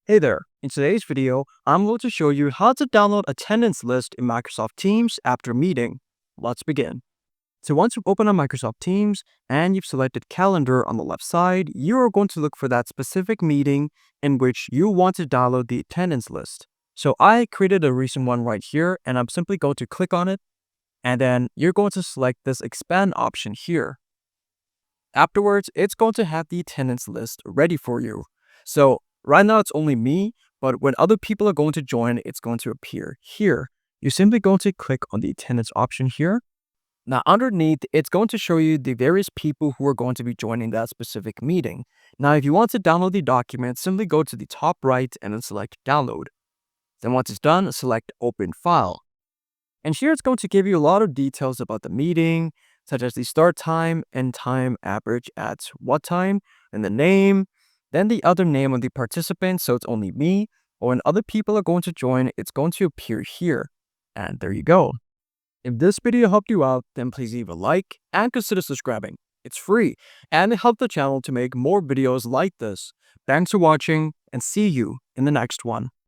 Hey there, in today's video, I'm going to show you how to download attendance list in Microsoft Teams after a meeting. Let's begin. So once you've opened up Microsoft Teams and you've selected calendar on the left side, you are going to look for that specific meeting in which you want to download the attendance list. So I created a recent one right here and I'm simply going to click on it and then you're going to select this expand option here. Afterwards, it's going to have the attendance list ready for you. So right now it's only me, but when other people are going to join, it's going to appear here. You're simply going to click on the attendance option here. Now underneath, it's going to show you the various people who are going to be joining that specific meeting. Now, if you want to download the document, simply go to the top right and then select download. Then once it's done, select open file. And here it's going to give you a lot of details about the meeting, such as the start time, end time, average at what time, and the name, then the other name of the participant, so it's only me, or when other people are going to join, it's going to appear here. And there you go. If this video helped you out, then please leave a like and consider subscribing. It's free, and it helps the channel to make more videos like this. Thanks for watching, and see you in the next one.